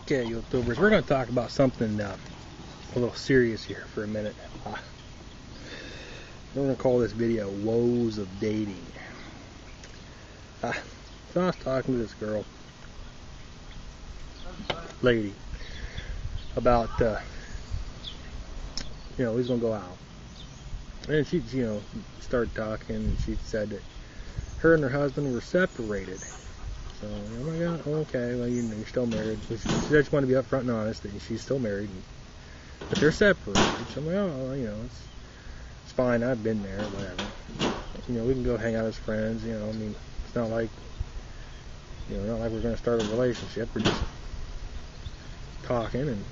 Okay, YouTubers, we're going to talk about something a little serious here for a minute. We're going to call this video Woes of Dating. So I was talking to this lady, about, we was going to go out. And she, started talking, and she said that her and her husband were separated. So I'm like, oh, okay, well, you're still married. She just wanted to be upfront and honest that she's still married, but they're separated. So I'm like, oh, it's fine. I've been there, whatever. We can go hang out as friends. It's not like, not like we're going to start a relationship. We're just talking and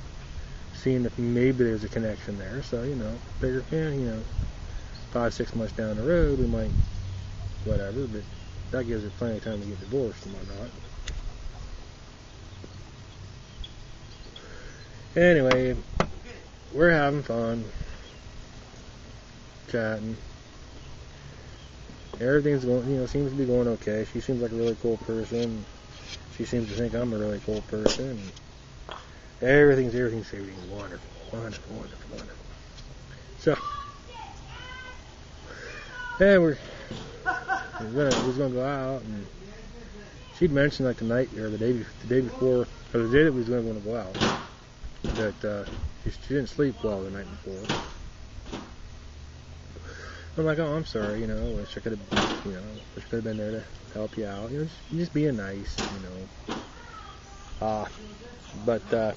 seeing if maybe there's a connection there. So, figure, 5-6 months down the road, we might, whatever, but that gives her plenty of time to get divorced and whatnot. Anyway, we're having fun, chatting. Everything's going, seems to be going okay. She seems like a really cool person. She seems to think I'm a really cool person. Everything's wonderful. So, yeah, we was gonna go out, and she'd mentioned like the night or the day before, or the day that we was gonna go out, that she didn't sleep well the night before. I'm like, oh, I'm sorry, wish I could have been there to help you out, just being nice, but I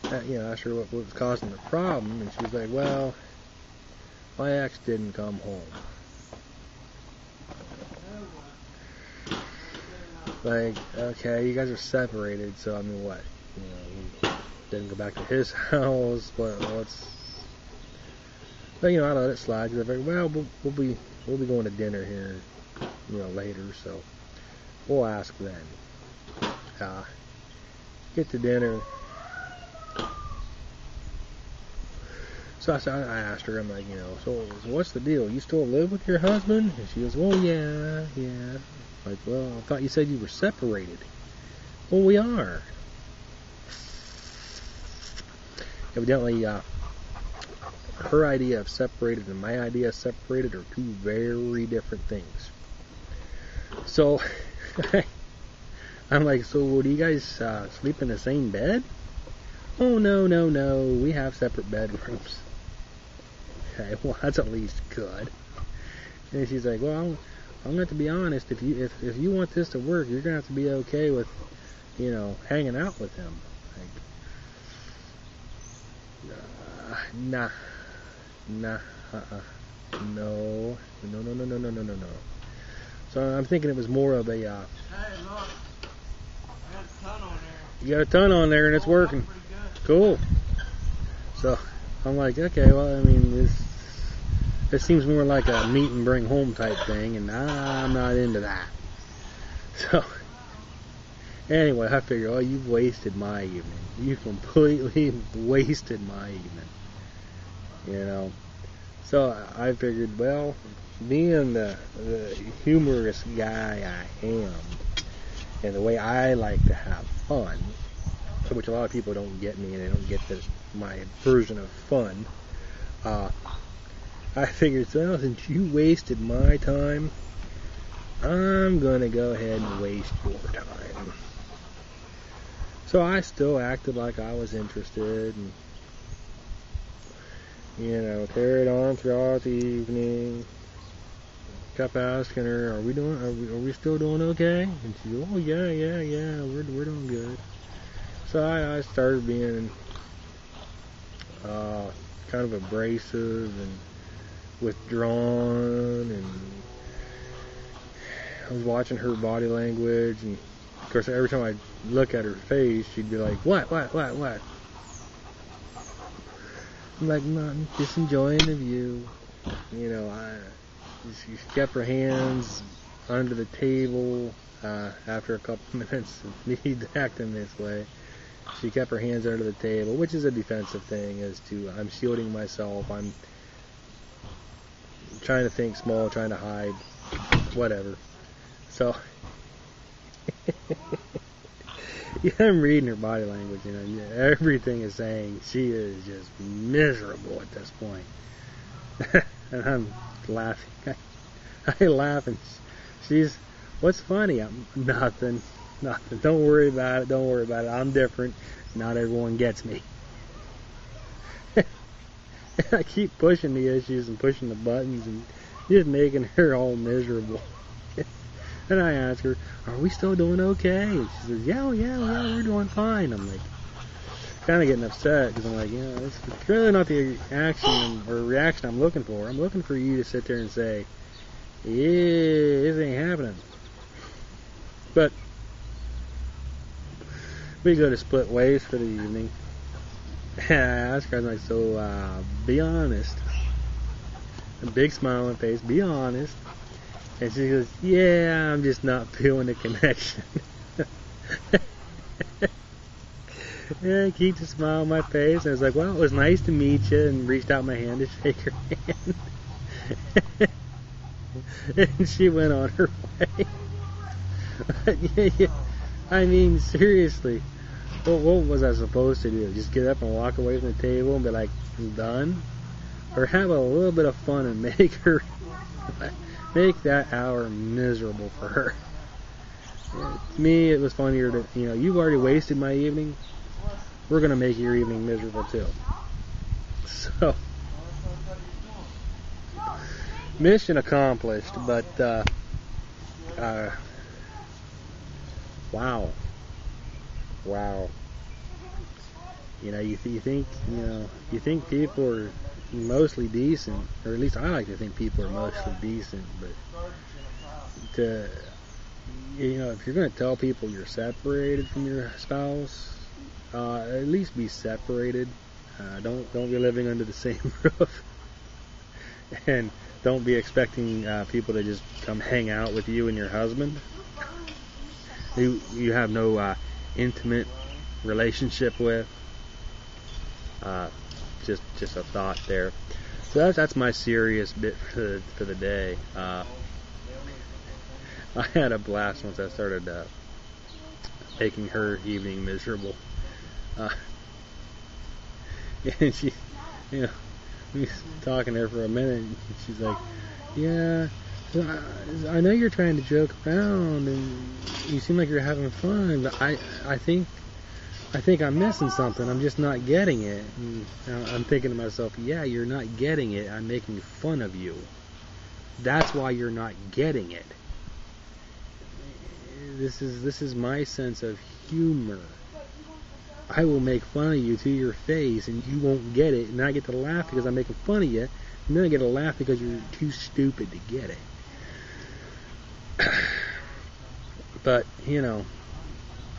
asked her what was causing the problem, and she was like, well, my ex didn't come home. Like, okay, you guys are separated, so I mean, what? He didn't go back to his house. What's? But I let it slide. She's like, well, we'll be going to dinner here, later. So we'll ask then. Get to dinner. So I asked her, I'm like, so what's the deal? You still live with your husband? And she goes, well, yeah. Like, well, I thought you said you were separated. Well, we are. Evidently, her idea of separated and my idea of separated are two very different things. So, I'm like, so do you guys sleep in the same bed? Oh, no. We have separate bedrooms. Okay, well, that's at least good. And she's like, well, I'm going to be honest. If you want this to work, you're going to have to be okay with, hanging out with him. Like, nah, no. So I'm thinking it was more of a. Hey, look, I got a ton on there. You got a ton on there, and it's working. Cool. So I'm like, okay, well, I mean, this seems more like a meet and bring home type thing, and I'm not into that. So anyway, I figure, oh, you've wasted my evening. You completely wasted my evening. So I figured, well, being the humorous guy I am, and the way I like to have fun, which a lot of people don't get me, and they don't get my version of fun, I figured, well, since you wasted my time, I'm going to go ahead and waste your time. So I still acted like I was interested, and, carried on throughout the evening. Kept asking her, are we still doing okay? And she goes, oh, yeah, we're doing good. So I started being kind of abrasive and withdrawn, and I was watching her body language, and of course every time I look at her face, she'd be like, what? I'm like, nothing, just enjoying the view. She kept her hands under the table after a couple minutes of me acting this way. She kept her hands under the table, which is a defensive thing, as to I'm shielding myself, I'm trying to think small, trying to hide, whatever. So Yeah, I'm reading her body language, and everything is saying she is just miserable at this point. And I'm laughing. I laugh, and she's, what's funny? Nothing. Don't worry about it. I'm different. Not everyone gets me. I keep pushing the issues and pushing the buttons and just making her all miserable. And I ask her, are we still doing okay? And she says, yeah, we're doing fine. I'm like, kind of getting upset because I'm like, it's really not the action or reaction I'm looking for. I'm looking for you to sit there and say, yeah, this ain't happening. But we go to split ways for the evening. I asked her, I was like, so be honest. A big smile on her face, be honest. And she goes, yeah, I'm just not feeling the connection. Yeah, I keep the smile on my face. And I was like, well, it was nice to meet you, and reached out my hand to shake her hand. And she went on her way. Yeah, I mean, seriously, what was I supposed to do? Just get up and walk away from the table and be like, I'm done? Or have a little bit of fun and make that hour miserable for her? To me, it was funnier that, you've already wasted my evening. We're going to make your evening miserable too. So, mission accomplished, but, wow. You think people are mostly decent, or at least I like to think people are mostly decent, but if you're going to tell people you're separated from your spouse, at least be separated. Don't be living under the same roof, and don't be expecting people to just come hang out with you and your husband. You have no intimate relationship with. Just a thought there. So that's my serious bit for the day. I had a blast once I started making her evening miserable. And she, we was talking there for a minute, and she's like, yeah, I know you're trying to joke around, and you seem like you're having fun, but I think I'm missing something. I'm just not getting it. And I'm thinking to myself, yeah, you're not getting it. I'm making fun of you. That's why you're not getting it. This is my sense of humor. I will make fun of you to your face, and you won't get it. And I get to laugh because I'm making fun of you, and then I get to laugh because you're too stupid to get it. But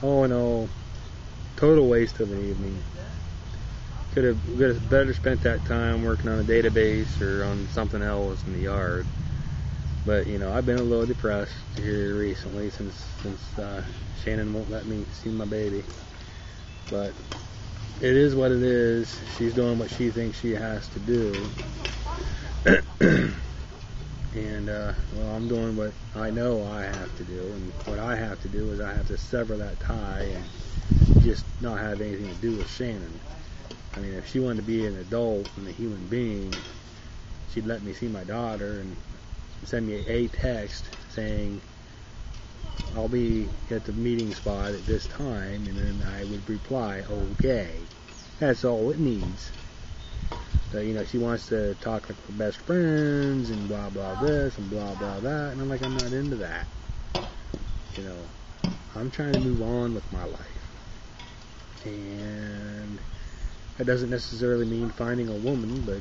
all in all, total waste of an evening. Could have better spent that time working on a database or on something else in the yard. But I've been a little depressed here recently since Shannon won't let me see my baby. But it is what it is. She's doing what she thinks she has to do. And I'm doing what I know I have to do. And what I have to do is I have to sever that tie and just not have anything to do with Shannon. I mean, if she wanted to be an adult and a human being, she'd let me see my daughter and send me a text saying, I'll be at the meeting spot at this time, and then I would reply, okay. That's all it needs. But, she wants to talk like we're best friends and blah, blah this and blah, blah that, and I'm like, I'm not into that. I'm trying to move on with my life. And that doesn't necessarily mean finding a woman, but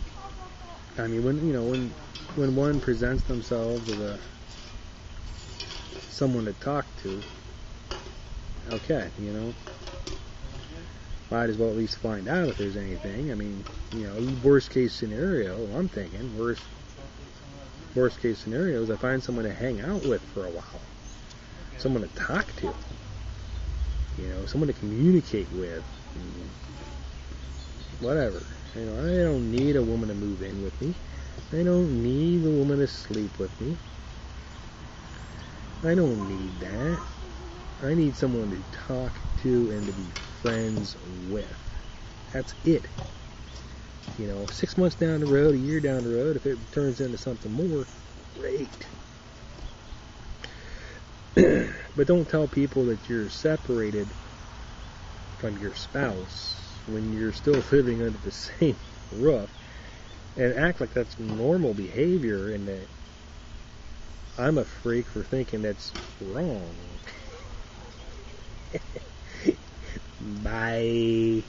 I mean, when one presents themselves as someone to talk to, okay, might as well at least find out if there's anything. I mean, worst case scenario, I'm thinking, worst case scenario is I find someone to hang out with for a while, someone to talk to, someone to communicate with, whatever. I don't need a woman to move in with me. I don't need a woman to sleep with me. I don't need that. I need someone to talk to. to and to be friends with. That's it. 6 months down the road, a year down the road, if it turns into something more, great. But don't tell people that you're separated from your spouse when you're still living under the same roof, and act like that's normal behavior and that I'm a freak for thinking that's wrong. Bye.